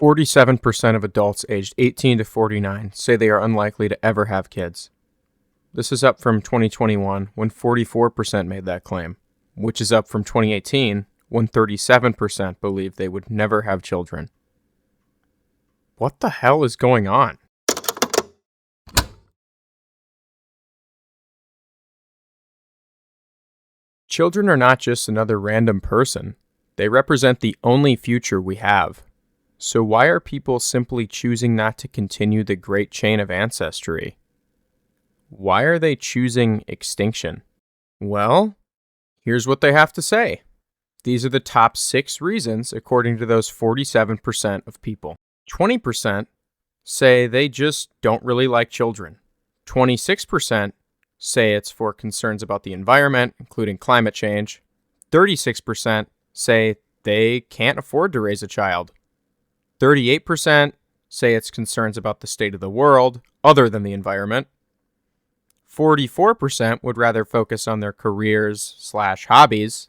47% of adults aged 18 to 49 say they are unlikely to ever have kids. This is up from 2021, when 44% made that claim, which is up from 2018, when 37% believed they would never have children. What the hell is going on? Children are not just another random person. They represent the only future we have. So why are people simply choosing not to continue the great chain of ancestry? Why are they choosing extinction? Well, here's what they have to say. These are the top 6 reasons according to those 47% of people. 20% say they just don't really like children. 26% say it's for concerns about the environment, including climate change. 36% say they can't afford to raise a child. 38% say it's concerns about the state of the world, other than the environment. 44% would rather focus on their careers/hobbies.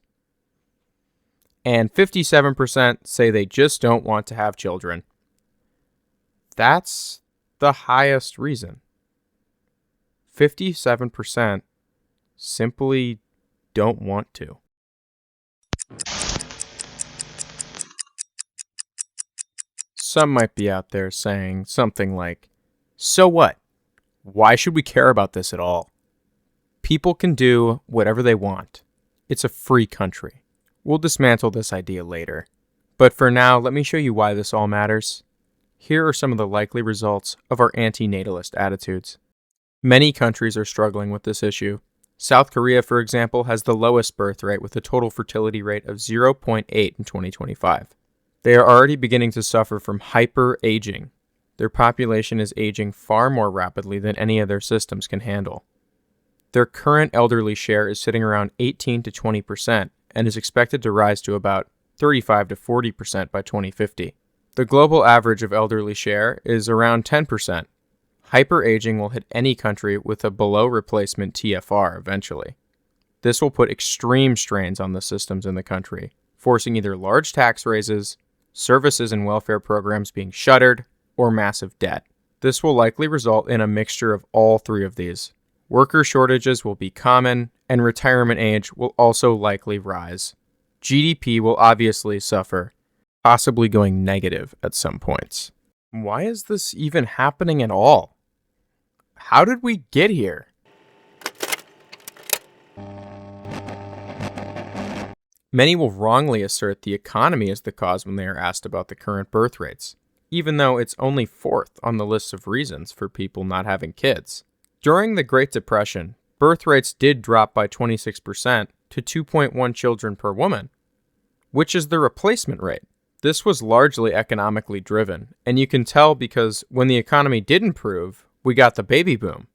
And 57% say they just don't want to have children. That's the highest reason. 57% simply don't want to. Some might be out there saying something like, "So what? Why should we care about this at all? People can do whatever they want. It's a free country." We'll dismantle this idea later. But for now, let me show you why this all matters. Here are some of the likely results of our anti-natalist attitudes. Many countries are struggling with this issue. South Korea, for example, has the lowest birth rate with a total fertility rate of 0.8 in 2025. They are already beginning to suffer from hyper-aging. Their population is aging far more rapidly than any of their systems can handle. Their current elderly share is sitting around 18 to 20% and is expected to rise to about 35 to 40% by 2050. The global average of elderly share is around 10%. Hyper-aging will hit any country with a below-replacement TFR eventually. This will put extreme strains on the systems in the country, forcing either large tax raises, services and welfare programs being shuttered, or massive debt. This will likely result in a mixture of all 3 of these. Worker shortages will be common, and retirement age will also likely rise. GDP will obviously suffer, possibly going negative at some points. Why is this even happening at all? How did we get here? Many will wrongly assert the economy is the cause when they are asked about the current birth rates, even though it's only 4th on the list of reasons for people not having kids. During the Great Depression, birth rates did drop by 26% to 2.1 children per woman, which is the replacement rate. This was largely economically driven, and you can tell because when the economy did improve, we got the baby boom.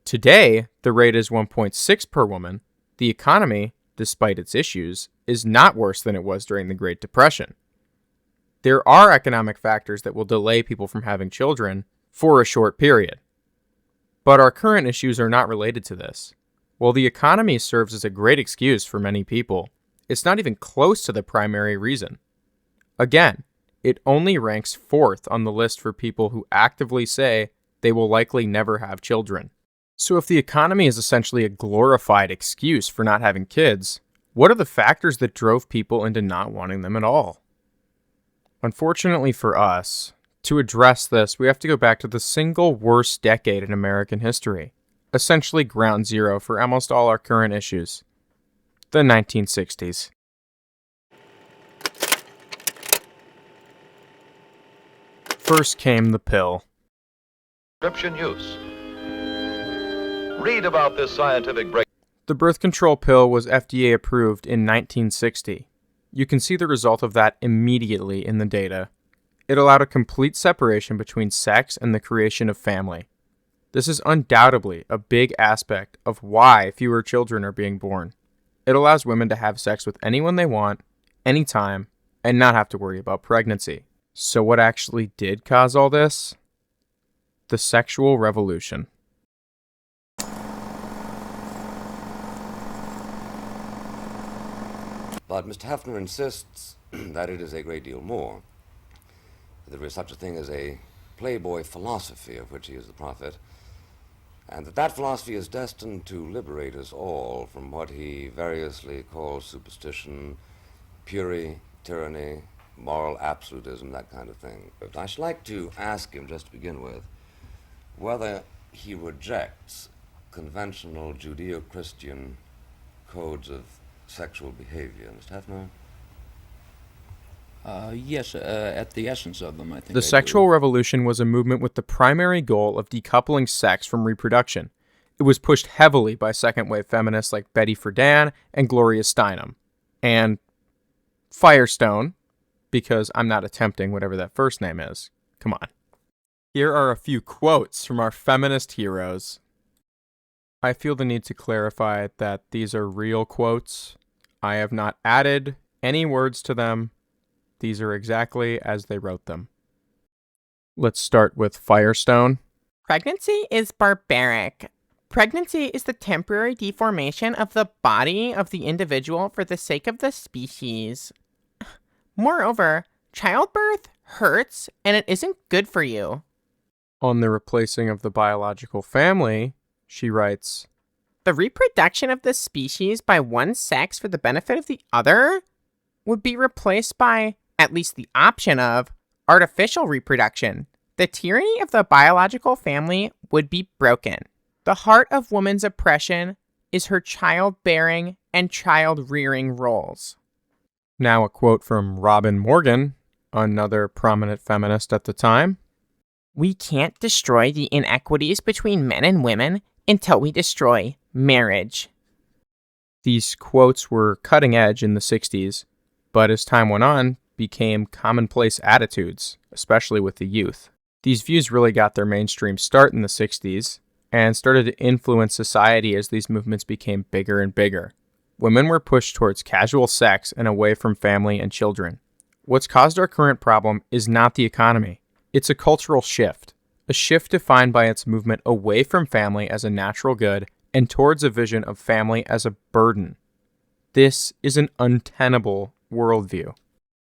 Today, the rate is 1.6 per woman. The economy, despite its issues, is not worse than it was during the Great Depression. There are economic factors that will delay people from having children for a short period. But our current issues are not related to this. While the economy serves as a great excuse for many people, it's not even close to the primary reason. Again, it only ranks 4th on the list for people who actively say they will likely never have children. So if the economy is essentially a glorified excuse for not having kids, what are the factors that drove people into not wanting them at all? Unfortunately for us, to address this, we have to go back to the single worst decade in American history, essentially ground zero for almost all our current issues, the 1960s. First came the pill. Prescription use. Read about this scientific break. The birth control pill was FDA approved in 1960. You can see the result of that immediately in the data. It allowed a complete separation between sex and the creation of family. This is undoubtedly a big aspect of why fewer children are being born. It allows women to have sex with anyone they want, anytime, and not have to worry about pregnancy. So what actually did cause all this? The sexual revolution. But Mr. Hafner insists that it is a great deal more. there is such a thing as a playboy philosophy of which he is the prophet, and that philosophy is destined to liberate us all from what he variously calls superstition, fury, tyranny, moral absolutism, that kind of thing. But I should like to ask him, just to begin with, whether he rejects conventional Judeo-Christian codes of sexual behavior. Mr. Hefner? Yes, at the essence of them, I think. The sexual revolution was a movement with the primary goal of decoupling sex from reproduction. It was pushed heavily by second-wave feminists like Betty Friedan and Gloria Steinem. And Firestone, because I'm not attempting whatever that first name is. Come on. Here are a few quotes from our feminist heroes. I feel the need to clarify that these are real quotes. I have not added any words to them. These are exactly as they wrote them. Let's start with Firestone. Pregnancy is barbaric. Pregnancy is the temporary deformation of the body of the individual for the sake of the species. Moreover, childbirth hurts and it isn't good for you. On the replacing of the biological family, she writes, The reproduction of the species by one sex for the benefit of the other would be replaced by, at least the option of, artificial reproduction. The tyranny of the biological family would be broken. The heart of woman's oppression is her childbearing and child-rearing roles. Now a quote from Robin Morgan, another prominent feminist at the time. We can't destroy the inequities between men and women until we destroy marriage. These quotes were cutting edge in the 60s, but as time went on, became commonplace attitudes, especially with the youth. These views really got their mainstream start in the 60s and started to influence society as these movements became bigger and bigger. Women were pushed towards casual sex and away from family and children. What's caused our current problem is not the economy. It's a cultural shift, a shift defined by its movement away from family as a natural good and towards a vision of family as a burden. This is an untenable worldview.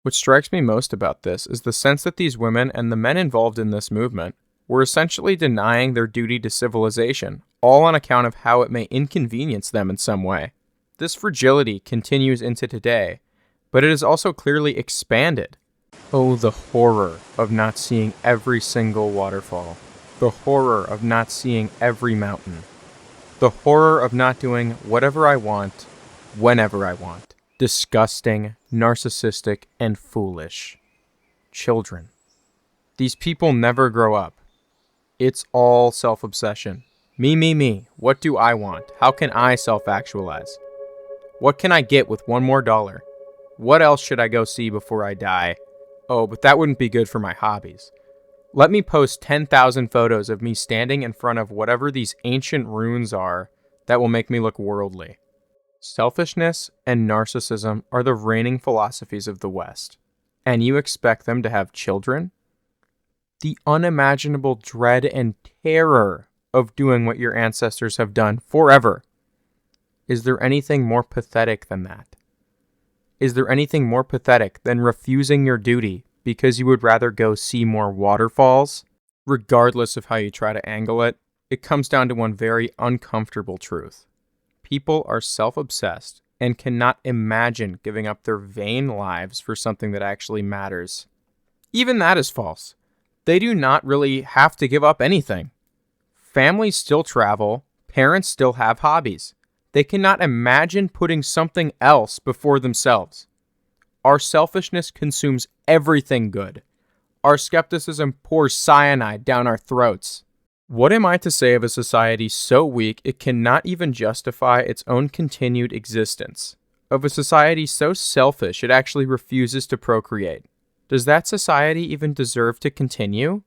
What strikes me most about this is the sense that these women and the men involved in this movement were essentially denying their duty to civilization, all on account of how it may inconvenience them in some way. This fragility continues into today, but it is also clearly expanded. Oh, the horror of not seeing every single waterfall. The horror of not seeing every mountain. The horror of not doing whatever I want, whenever I want. Disgusting, narcissistic, and foolish. Children. These people never grow up. It's all self-obsession. Me. What do I want? How can I self-actualize? What can I get with $1 more? What else should I go see before I die? Oh, but that wouldn't be good for my hobbies. Let me post 10,000 photos of me standing in front of whatever these ancient ruins are that will make me look worldly. Selfishness and narcissism are the reigning philosophies of the West, and you expect them to have children? The unimaginable dread and terror of doing what your ancestors have done forever. Is there anything more pathetic than that? Is there anything more pathetic than refusing your duty because you would rather go see more waterfalls? Regardless of how you try to angle it, it comes down to one very uncomfortable truth. People are self-obsessed and cannot imagine giving up their vain lives for something that actually matters. Even that is false. They do not really have to give up anything. Families still travel, parents still have hobbies. They cannot imagine putting something else before themselves. Our selfishness consumes everything good. Our skepticism pours cyanide down our throats. What am I to say of a society so weak it cannot even justify its own continued existence? Of a society so selfish it actually refuses to procreate? Does that society even deserve to continue?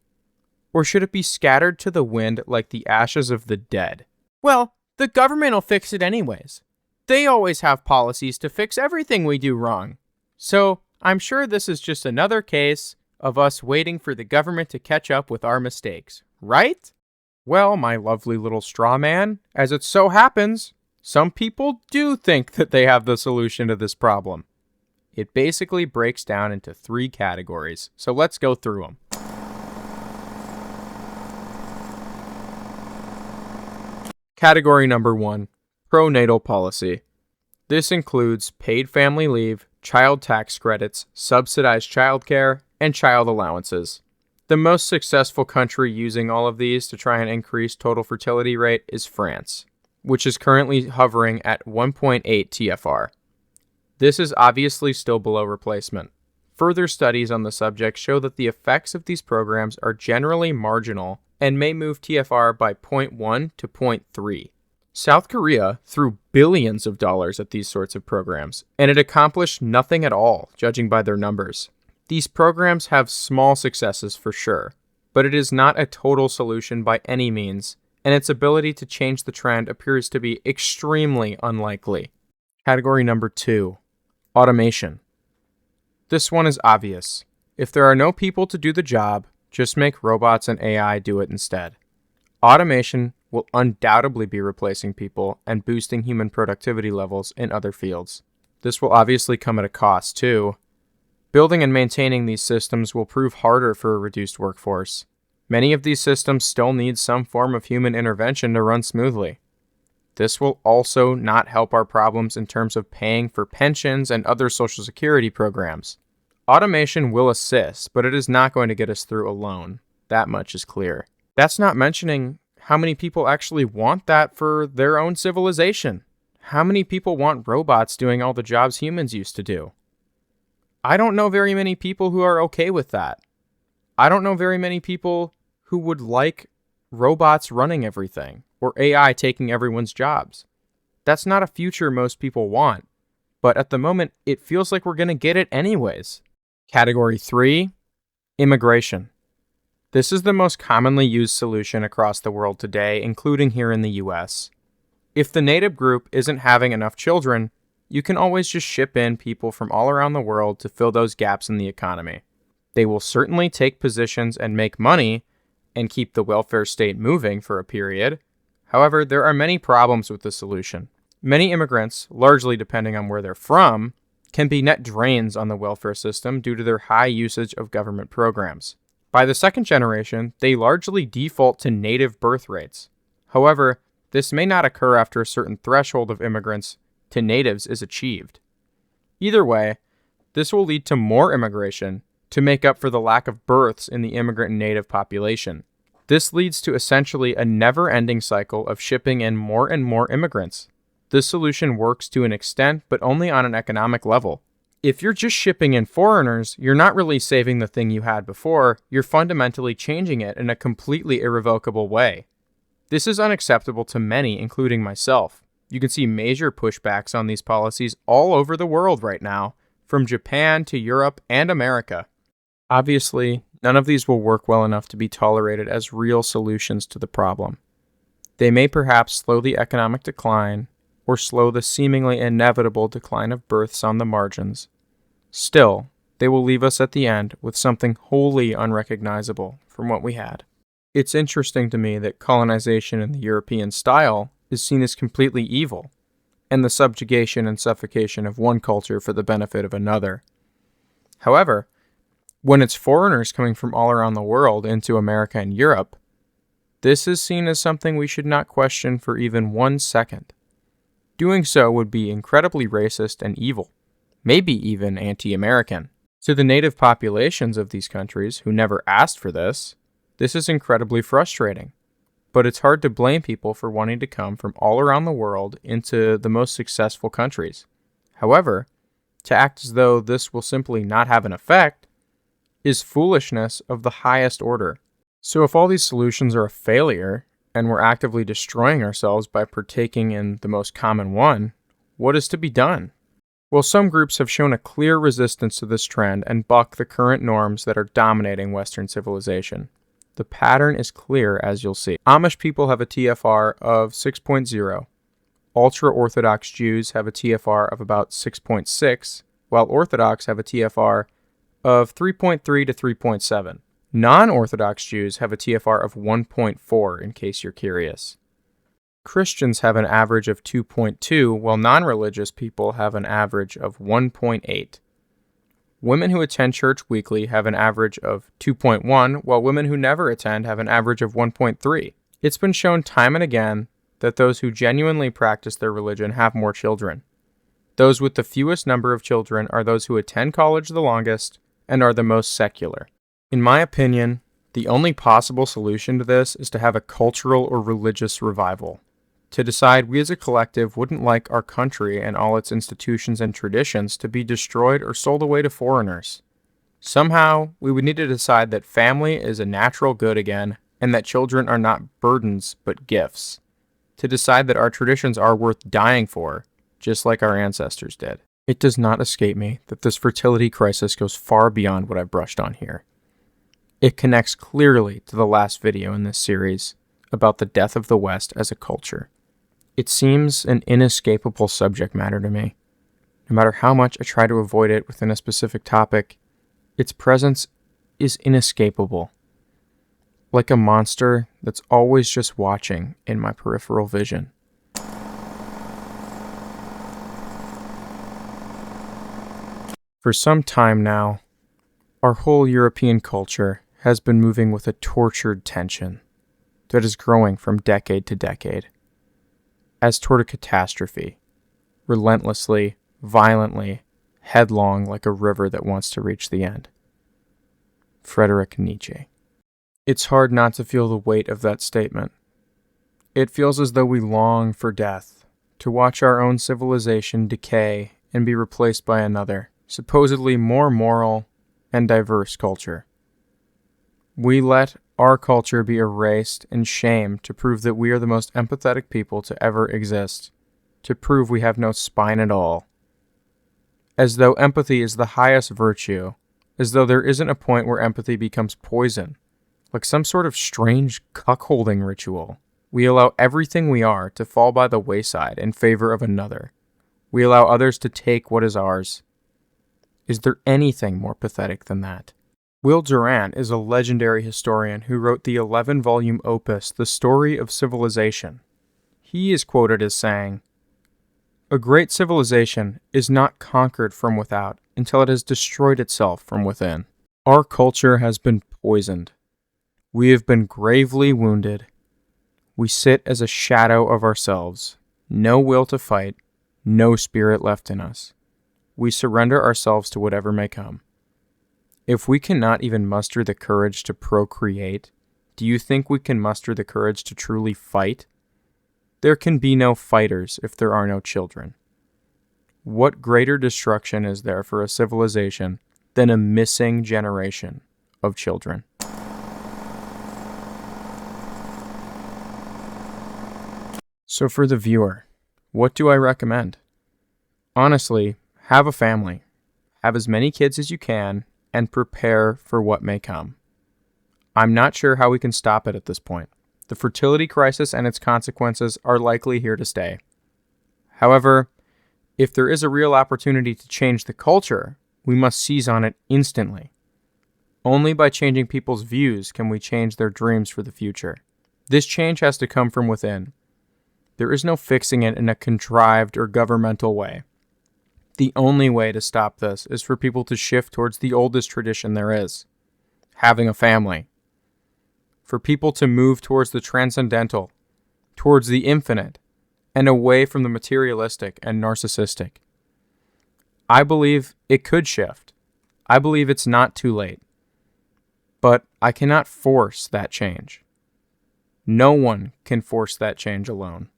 Or should it be scattered to the wind like the ashes of the dead? Well, the government will fix it anyways. They always have policies to fix everything we do wrong. So, I'm sure this is just another case of us waiting for the government to catch up with our mistakes, right? Well, my lovely little straw man, as it so happens, some people do think that they have the solution to this problem. It basically breaks down into 3 categories, so let's go through them. Category number 1, pronatal policy. This includes paid family leave, child tax credits, subsidized childcare, and child allowances. The most successful country using all of these to try and increase total fertility rate is France, which is currently hovering at 1.8 TFR. This is obviously still below replacement. Further studies on the subject show that the effects of these programs are generally marginal and may move TFR by 0.1 to 0.3. South Korea threw billions of dollars at these sorts of programs, and it accomplished nothing at all, judging by their numbers. These programs have small successes for sure, but it is not a total solution by any means, and its ability to change the trend appears to be extremely unlikely. Category number 2, automation. This one is obvious. If there are no people to do the job, just make robots and AI do it instead. Automation will undoubtedly be replacing people and boosting human productivity levels in other fields. This will obviously come at a cost too. Building and maintaining these systems will prove harder for a reduced workforce. Many of these systems still need some form of human intervention to run smoothly. This will also not help our problems in terms of paying for pensions and other Social Security programs. Automation will assist, but it is not going to get us through alone. That much is clear. That's not mentioning how many people actually want that for their own civilization. How many people want robots doing all the jobs humans used to do? I don't know very many people who are okay with that. I don't know very many people who would like robots running everything or AI taking everyone's jobs. That's not a future most people want, but at the moment, it feels like we're going to get it anyways. Category 3, immigration. This is the most commonly used solution across the world today, including here in the US. If the native group isn't having enough children, you can always just ship in people from all around the world to fill those gaps in the economy. They will certainly take positions and make money and keep the welfare state moving for a period. However, there are many problems with the solution. Many immigrants, largely depending on where they're from, can be net drains on the welfare system due to their high usage of government programs. By the second generation, they largely default to native birth rates. However, this may not occur after a certain threshold of immigrants to natives is achieved. Either way, this will lead to more immigration to make up for the lack of births in the immigrant and native population. This leads to essentially a never-ending cycle of shipping in more and more immigrants. This solution works to an extent, but only on an economic level. If you're just shipping in foreigners, you're not really saving the thing you had before, you're fundamentally changing it in a completely irrevocable way. This is unacceptable to many, including myself. You can see major pushbacks on these policies all over the world right now, from Japan to Europe and America. Obviously, none of these will work well enough to be tolerated as real solutions to the problem. They may perhaps slow the economic decline, or slow the seemingly inevitable decline of births on the margins. Still, they will leave us at the end with something wholly unrecognizable from what we had. It's interesting to me that colonization in the European style is seen as completely evil, and the subjugation and suffocation of one culture for the benefit of another. However, when it's foreigners coming from all around the world into America and Europe, this is seen as something we should not question for even 1 second. Doing so would be incredibly racist and evil, maybe even anti-American. To the native populations of these countries who never asked for this is incredibly frustrating. But it's hard to blame people for wanting to come from all around the world into the most successful countries. However, to act as though this will simply not have an effect is foolishness of the highest order. So if all these solutions are a failure, and we're actively destroying ourselves by partaking in the most common one, what is to be done? Well, some groups have shown a clear resistance to this trend and buck the current norms that are dominating Western civilization. The pattern is clear, as you'll see. Amish people have a TFR of 6.0. Ultra-Orthodox Jews have a TFR of about 6.6, while Orthodox have a TFR of 3.3 to 3.7. Non-Orthodox Jews have a TFR of 1.4, in case you're curious. Christians have an average of 2.2, while non-religious people have an average of 1.8. Women who attend church weekly have an average of 2.1, while women who never attend have an average of 1.3. It's been shown time and again that those who genuinely practice their religion have more children. Those with the fewest number of children are those who attend college the longest and are the most secular. In my opinion, the only possible solution to this is to have a cultural or religious revival. To decide we as a collective wouldn't like our country and all its institutions and traditions to be destroyed or sold away to foreigners. Somehow, we would need to decide that family is a natural good again and that children are not burdens but gifts. To decide that our traditions are worth dying for, just like our ancestors did. It does not escape me that this fertility crisis goes far beyond what I've brushed on here. It connects clearly to the last video in this series about the death of the West as a culture. It seems an inescapable subject matter to me. No matter how much I try to avoid it within a specific topic, its presence is inescapable. Like a monster that's always just watching in my peripheral vision. For some time now, our whole European culture has been moving with a tortured tension that is growing from decade to decade, as toward a catastrophe, relentlessly, violently, headlong like a river that wants to reach the end. Friedrich Nietzsche. It's hard not to feel the weight of that statement. It feels as though we long for death, to watch our own civilization decay and be replaced by another, supposedly more moral and diverse culture. We let our culture be erased and shamed to prove that we are the most empathetic people to ever exist, to prove we have no spine at all. As though empathy is the highest virtue, as though there isn't a point where empathy becomes poison, like some sort of strange cuckolding ritual. We allow everything we are to fall by the wayside in favor of another. We allow others to take what is ours. Is there anything more pathetic than that? Will Durant is a legendary historian who wrote the 11-volume opus, The Story of Civilization. He is quoted as saying, "A great civilization is not conquered from without until it has destroyed itself from within. Our culture has been poisoned. We have been gravely wounded. We sit as a shadow of ourselves, no will to fight, no spirit left in us. We surrender ourselves to whatever may come. If we cannot even muster the courage to procreate, do you think we can muster the courage to truly fight? There can be no fighters if there are no children. What greater destruction is there for a civilization than a missing generation of children?" So for the viewer, what do I recommend? Honestly, have a family. Have as many kids as you can, and prepare for what may come. I'm not sure how we can stop it at this point. The fertility crisis and its consequences are likely here to stay. However, if there is a real opportunity to change the culture, we must seize on it instantly. Only by changing people's views can we change their dreams for the future. This change has to come from within. There is no fixing it in a contrived or governmental way. The only way to stop this is for people to shift towards the oldest tradition there is, having a family. For people to move towards the transcendental, towards the infinite, and away from the materialistic and narcissistic. I believe it could shift. I believe it's not too late. But I cannot force that change. No one can force that change alone.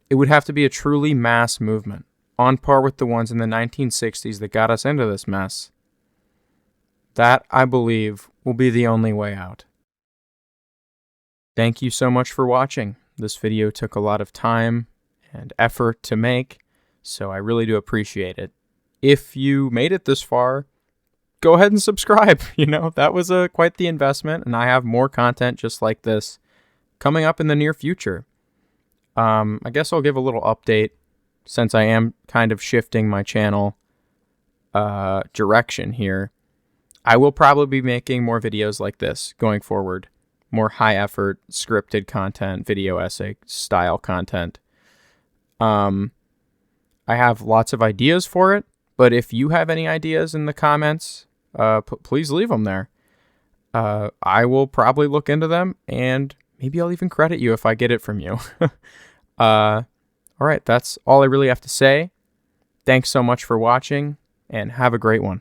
It would have to be a truly mass movement, on par with the ones in the 1960s that got us into this mess. That, I believe, will be the only way out. Thank you so much for watching. This video took a lot of time and effort to make, so I really do appreciate it. If you made it this far, go ahead and subscribe. That was quite the investment, and I have more content just like this coming up in the near future. I guess I'll give a little update since I am kind of shifting my channel direction here. I will probably be making more videos like this going forward. More high effort, scripted content, video essay style content. I have lots of ideas for it, But if you have any ideas in the comments, please leave them there. I will probably look into them, and maybe I'll even credit you if I get it from you. All right, that's all I really have to say. Thanks so much for watching, and have a great one.